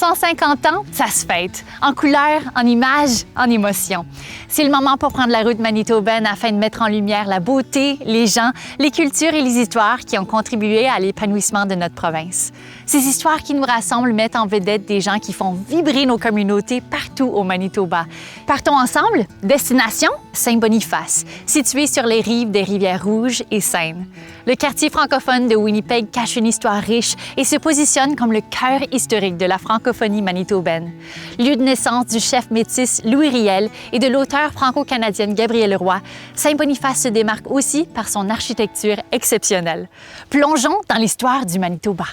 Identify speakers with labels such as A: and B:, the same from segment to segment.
A: 150 ans, ça se fête. En couleurs, en images, en émotions. C'est le moment pour prendre la route manitobaine afin de mettre en lumière la beauté, les gens, les cultures et les histoires qui ont contribué à l'épanouissement de notre province. Ces histoires qui nous rassemblent mettent en vedette des gens qui font vibrer nos communautés partout au Manitoba. Partons ensemble. Destination, Saint-Boniface, situé sur les rives des rivières Rouge et Seine. Le quartier francophone de Winnipeg cache une histoire riche et se positionne comme le cœur historique de la francophonie manitobaine. Lieu de naissance du chef métis Louis Riel et de l'auteure franco-canadienne Gabrielle Roy, Saint-Boniface se démarque aussi par son architecture exceptionnelle. Plongeons dans l'histoire du Manitoba.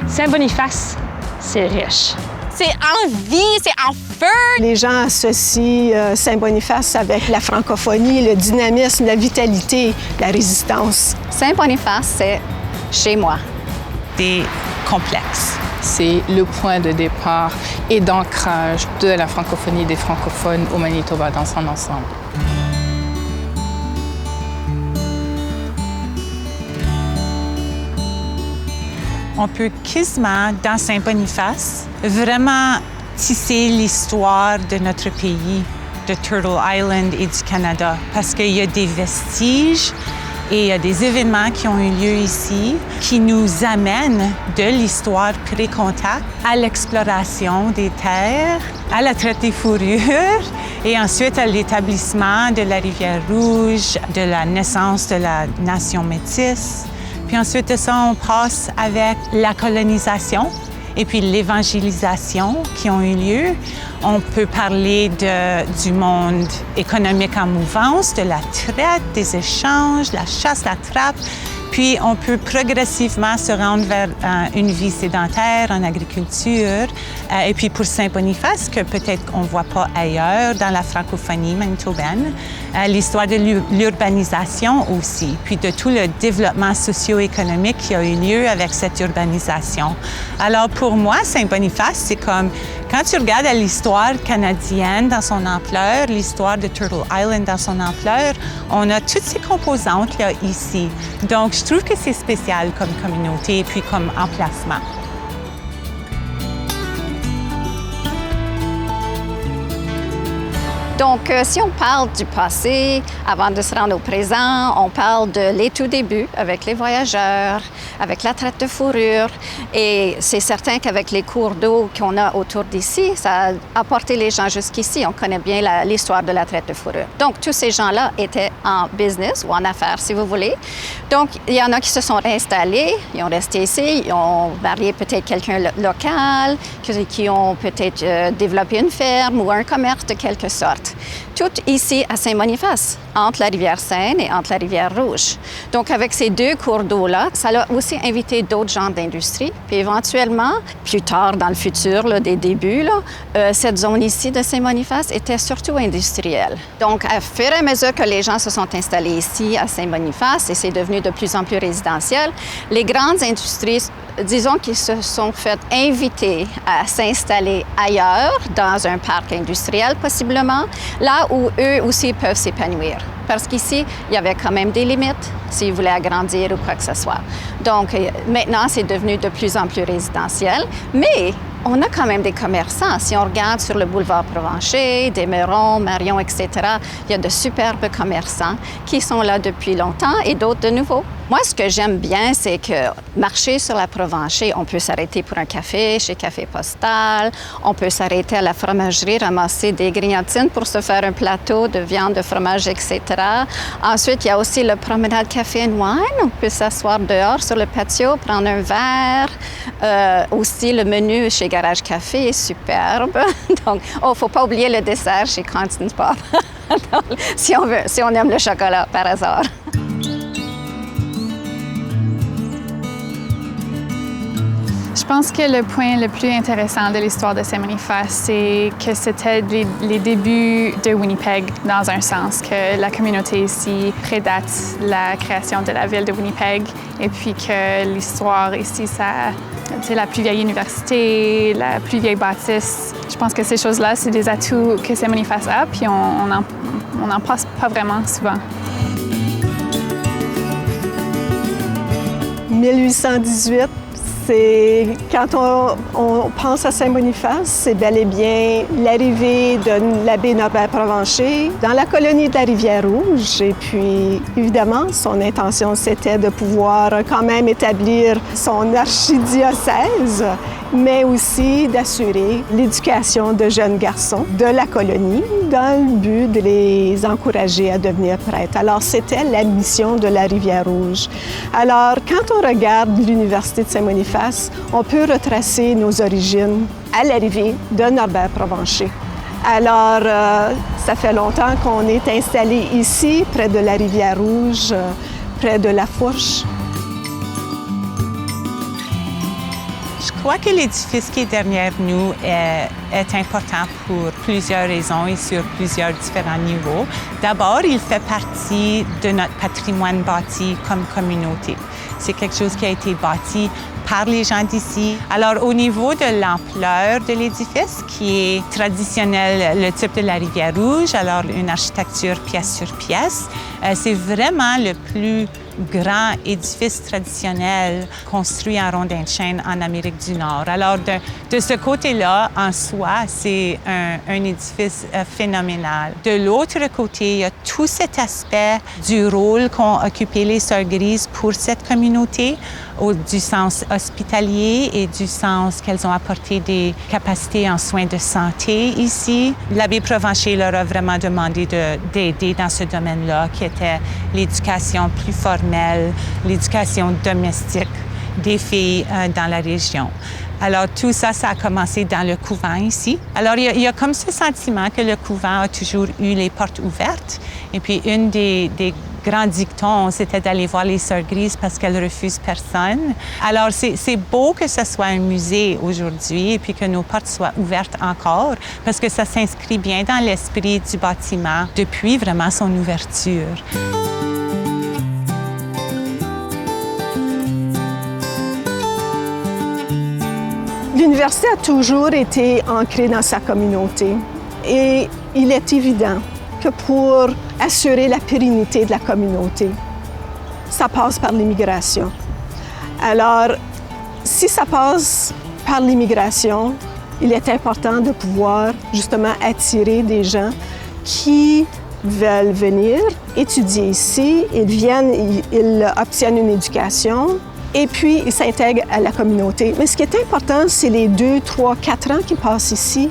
B: Saint-Boniface, c'est riche.
C: C'est en vie, c'est en feu!
D: Les gens associent Saint-Boniface avec la francophonie, le dynamisme, la vitalité, la résistance.
E: Saint-Boniface, c'est chez moi.
C: C'est complexe.
F: C'est le point de départ et d'ancrage de la francophonie des francophones au Manitoba dans son ensemble.
C: On peut quasiment, dans Saint-Boniface, vraiment tisser l'histoire de notre pays, de Turtle Island et du Canada, parce qu'il y a des vestiges et il y a des événements qui ont eu lieu ici qui nous amènent de l'histoire pré-contact à l'exploration des terres, à la traite des fourrures et ensuite à l'établissement de la rivière Rouge, de la naissance de la nation métisse. Puis ensuite de ça, on passe avec la colonisation et puis l'évangélisation qui ont eu lieu. On peut parler du monde économique en mouvance, de la traite, des échanges, la chasse, la trappe. Puis on peut progressivement se rendre vers une vie sédentaire en agriculture. Et puis pour Saint-Boniface, que peut-être qu'on ne voit pas ailleurs dans la francophonie manitobaine, l'histoire de l'urbanisation aussi, puis de tout le développement socio-économique qui a eu lieu avec cette urbanisation. Alors pour moi, Saint-Boniface, c'est comme quand tu regardes l'histoire canadienne dans son ampleur, l'histoire de Turtle Island dans son ampleur, on a toutes ces composantes là ici. Donc, je trouve que c'est spécial comme communauté et puis comme emplacement.
E: Donc, si on parle du passé, avant de se rendre au présent, on parle de les tout débuts avec les voyageurs, avec la traite de fourrure. Et c'est certain qu'avec les cours d'eau qu'on a autour d'ici, ça a apporté les gens jusqu'ici. On connaît bien l'histoire de la traite de fourrure. Donc, tous ces gens-là étaient en business ou en affaires, si vous voulez. Donc, il y en a qui se sont installés, ils ont resté ici, ils ont marié peut-être quelqu'un local, qui ont peut-être développé une ferme ou un commerce de quelque sorte. Tout ici à Saint-Boniface, entre la rivière Seine et entre la rivière Rouge. Donc, avec ces deux cours d'eau-là, ça a aussi invité d'autres genres d'industrie. Puis éventuellement, plus tard dans le futur, là, des débuts, là, cette zone ici de Saint-Boniface était surtout industrielle. Donc, à fur et à mesure que les gens se sont installés ici à Saint-Boniface, et c'est devenu de plus en plus résidentiel, les grandes industries, disons qu'ils se sont fait inviter à s'installer ailleurs, dans un parc industriel possiblement, là où eux aussi peuvent s'épanouir. Parce qu'ici, il y avait quand même des limites s'ils voulaient agrandir ou quoi que ce soit. Donc, maintenant, c'est devenu de plus en plus résidentiel, mais on a quand même des commerçants. Si on regarde sur le boulevard Provencher, Desmerons, Marion, etc., il y a de superbes commerçants qui sont là depuis longtemps et d'autres de nouveaux. Moi, ce que j'aime bien, c'est que marcher sur la Provencher, on peut s'arrêter pour un café chez Café Postal, on peut s'arrêter à la fromagerie, ramasser des grignotines pour se faire un plateau de viande, de fromage, etc. Ensuite, il y a aussi le promenade Café and Wine. On peut s'asseoir dehors sur le patio, prendre un verre. Aussi, le menu chez Garage Café est superbe. Donc, faut pas oublier le dessert chez Canton Pop. si on aime le chocolat, par hasard.
G: Je pense que le point le plus intéressant de l'histoire de Saint-Boniface, c'est que c'était les débuts de Winnipeg, dans un sens, que la communauté ici prédate la création de la ville de Winnipeg, et puis que l'histoire ici, c'est la plus vieille université, la plus vieille bâtisse. Je pense que ces choses-là, c'est des atouts que Saint-Boniface a, puis on n'en passe pas vraiment souvent.
D: 1818, quand on pense à Saint-Boniface, c'est bel et bien l'arrivée de l'abbé Norbert Provencher dans la colonie de la Rivière-Rouge. Et puis, évidemment, son intention, c'était de pouvoir quand même établir son archidiocèse, mais aussi d'assurer l'éducation de jeunes garçons de la colonie dans le but de les encourager à devenir prêtres. Alors, c'était la mission de la Rivière-Rouge. Alors, quand on regarde l'Université de Saint-Boniface, on peut retracer nos origines à l'arrivée de Norbert Provencher. Alors, ça fait longtemps qu'on est installé ici, près de la Rivière-Rouge, près de la Fourche.
C: Je crois que l'édifice qui est derrière nous est important pour plusieurs raisons et sur plusieurs différents niveaux. D'abord, il fait partie de notre patrimoine bâti comme communauté. C'est quelque chose qui a été bâti par les gens d'ici. Alors, au niveau de l'ampleur de l'édifice, qui est traditionnel, le type de la Rivière-Rouge, alors une architecture pièce sur pièce, c'est vraiment le plus grand édifice traditionnel construit en rondin de chêne en Amérique du Nord. Alors, de ce côté-là, en soi, c'est un édifice phénoménal. De l'autre côté, il y a tout cet aspect du rôle qu'ont occupé les Sœurs Grises pour cette communauté, du sens hospitalier et du sens qu'elles ont apporté des capacités en soins de santé ici. L'abbé Provencher leur a vraiment demandé d'aider dans ce domaine-là, qui était l'éducation plus formelle, l'éducation domestique des filles dans la région. Alors, tout ça, ça a commencé dans le couvent ici. Alors, il y a comme ce sentiment que le couvent a toujours eu les portes ouvertes. Et puis, une des grands dictons, c'était d'aller voir les Sœurs Grises parce qu'elles refusent personne. Alors, c'est beau que ce soit un musée aujourd'hui et puis que nos portes soient ouvertes encore parce que ça s'inscrit bien dans l'esprit du bâtiment depuis vraiment son ouverture.
D: L'université a toujours été ancrée dans sa communauté et il est évident que pour assurer la pérennité de la communauté, ça passe par l'immigration. Alors, si ça passe par l'immigration, il est important de pouvoir justement attirer des gens qui veulent venir étudier ici, ils obtiennent une éducation et puis ils s'intègrent à la communauté. Mais ce qui est important, c'est les 2, 3, 4 ans qu'ils passent ici.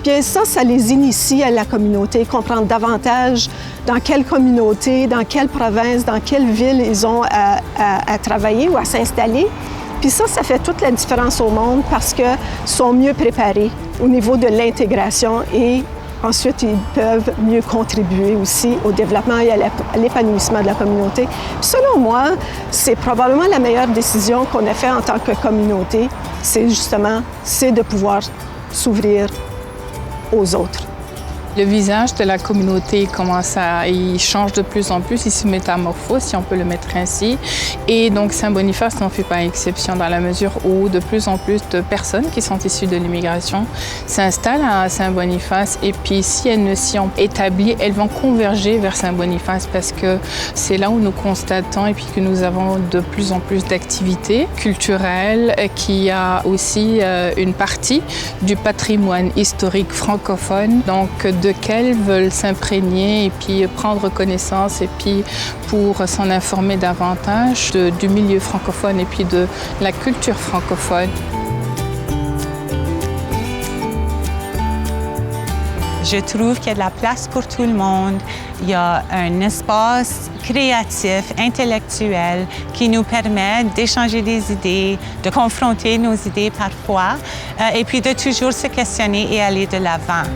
D: Bien ça les initie à la communauté, comprendre davantage dans quelle communauté, dans quelle province, dans quelle ville ils ont à travailler ou à s'installer. Puis ça fait toute la différence au monde parce qu'ils sont mieux préparés au niveau de l'intégration et ensuite, ils peuvent mieux contribuer aussi au développement et à l'épanouissement de la communauté. Puis selon moi, c'est probablement la meilleure décision qu'on a faite en tant que communauté, c'est de pouvoir s'ouvrir aux autres.
F: Le visage de la communauté il change de plus en plus, il se métamorphose, si on peut le mettre ainsi. Et donc Saint-Boniface n'en fait pas exception dans la mesure où de plus en plus de personnes qui sont issues de l'immigration s'installent à Saint-Boniface et puis si elles ne s'y ont établies, elles vont converger vers Saint-Boniface parce que c'est là où nous constatons et puis que nous avons de plus en plus d'activités culturelles qui a aussi une partie du patrimoine historique francophone. Donc, de quels veulent s'imprégner et puis prendre connaissance et puis pour s'en informer davantage du milieu francophone et puis de la culture francophone.
C: Je trouve qu'il y a de la place pour tout le monde. Il y a un espace créatif, intellectuel, qui nous permet d'échanger des idées, de confronter nos idées parfois, et puis de toujours se questionner et aller de l'avant.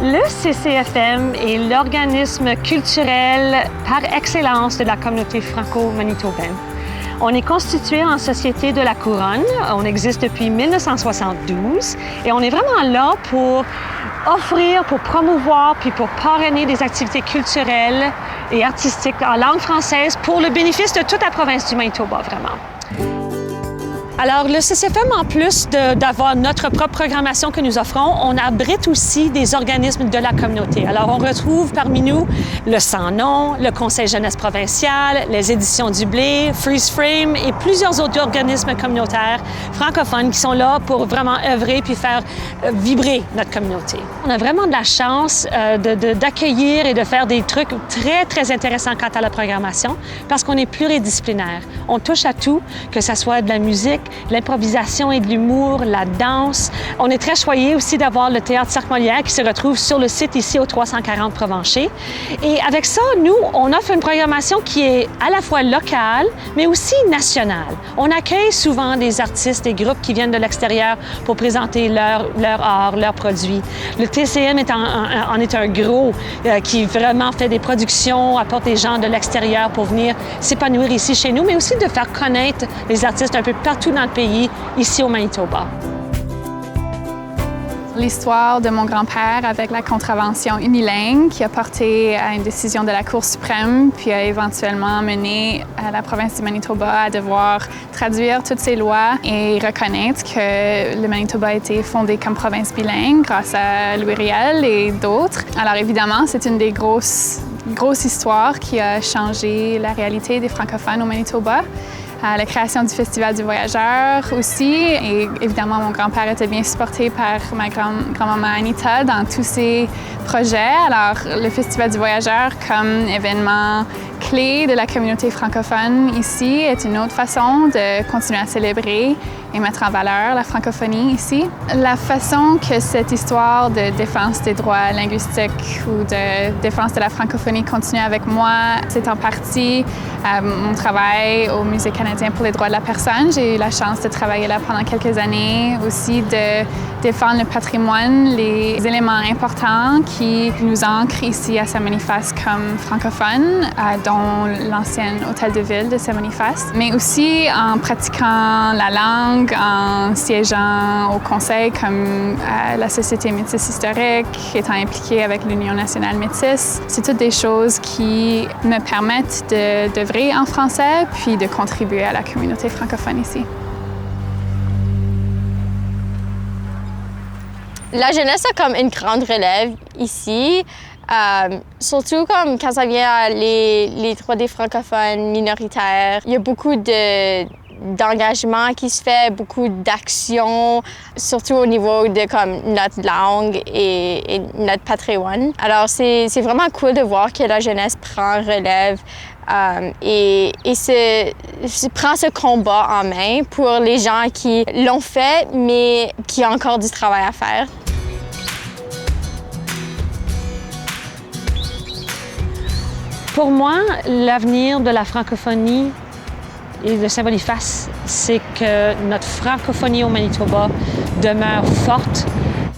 B: Le CCFM est l'organisme culturel par excellence de la communauté franco-manitobaine. On est constitué en Société de la Couronne. On existe depuis 1972 et on est vraiment là pour offrir, pour promouvoir puis pour parrainer des activités culturelles et artistiques en langue française pour le bénéfice de toute la province du Manitoba, vraiment. Alors, le CCFM, en plus d'avoir notre propre programmation que nous offrons, on abrite aussi des organismes de la communauté. Alors, on retrouve parmi nous le Sans Nom, le Conseil jeunesse provincial, les éditions du Blé, Freeze Frame et plusieurs autres organismes communautaires francophones qui sont là pour vraiment œuvrer puis faire vibrer notre communauté. On a vraiment de la chance d'accueillir et de faire des trucs très, très intéressants quant à la programmation parce qu'on est pluridisciplinaire. On touche à tout, que ce soit de la musique, de l'improvisation et de l'humour, la danse. On est très choyés aussi d'avoir le Théâtre Cirque Molière qui se retrouve sur le site ici au 340 Provencher. Et avec ça, nous, on offre une programmation qui est à la fois locale, mais aussi nationale. On accueille souvent des artistes, des groupes qui viennent de l'extérieur pour présenter leur art, leurs produits. Le TCM en est un gros qui vraiment fait des productions, apporte des gens de l'extérieur pour venir s'épanouir ici chez nous, mais aussi de faire connaître les artistes un peu partout dans le pays, ici au Manitoba.
G: L'histoire de mon grand-père avec la contravention unilingue qui a porté à une décision de la Cour suprême puis a éventuellement mené à la province du Manitoba à devoir traduire toutes ces lois et reconnaître que le Manitoba a été fondé comme province bilingue grâce à Louis Riel et d'autres. Alors évidemment, c'est une des grosses histoires qui a changé la réalité des francophones au Manitoba. La création du Festival du Voyageur aussi. Et évidemment, mon grand-père était bien supporté par ma grand-maman Anita dans tous ses projets. Alors, le Festival du Voyageur comme événement clé de la communauté francophone ici est une autre façon de continuer à célébrer et mettre en valeur la francophonie ici. La façon que cette histoire de défense des droits linguistiques ou de défense de la francophonie continue avec moi, c'est en partie mon travail au Musée canadien pour les droits de la personne. J'ai eu la chance de travailler là pendant quelques années, aussi de défendre le patrimoine, les éléments importants qui nous ancrent ici à Saint-Boniface comme francophones, dont l'ancien hôtel de ville de Saint-Boniface, mais aussi en pratiquant la langue, en siégeant au conseil comme la Société métisse historique, étant impliquée avec l'Union nationale métisse. C'est toutes des choses qui me permettent d'œuvrer en français puis de contribuer à la communauté francophone ici.
H: La jeunesse a comme une grande relève ici, surtout comme quand ça vient à les droits des francophones minoritaires. Il y a beaucoup d'engagement qui se fait, beaucoup d'actions, surtout au niveau de comme notre langue et notre patrimoine. Alors c'est vraiment cool de voir que la jeunesse prend relève et prend ce combat en main pour les gens qui l'ont fait, mais qui ont encore du travail à faire.
B: Pour moi, l'avenir de la francophonie et de Saint-Boniface, c'est que notre francophonie au Manitoba demeure forte.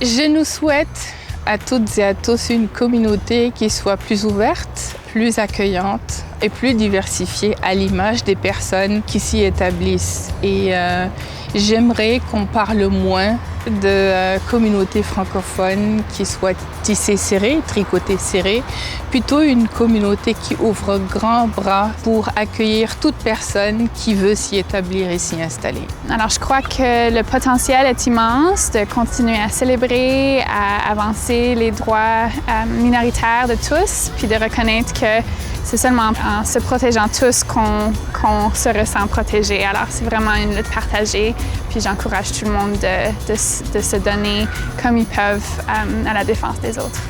F: Je nous souhaite à toutes et à tous une communauté qui soit plus ouverte, plus accueillante et plus diversifiée à l'image des personnes qui s'y établissent. Et j'aimerais qu'on parle moins de communauté francophone qui soit tissée serrée, tricotée serrée, plutôt une communauté qui ouvre grands bras pour accueillir toute personne qui veut s'y établir et s'y installer.
G: Alors je crois que le potentiel est immense de continuer à célébrer, à avancer les droits minoritaires de tous, puis de reconnaître que c'est seulement en se protégeant tous qu'on se ressent protégé. Alors c'est vraiment une lutte partagée, puis j'encourage tout le monde de se donner comme ils peuvent à la défense des autres.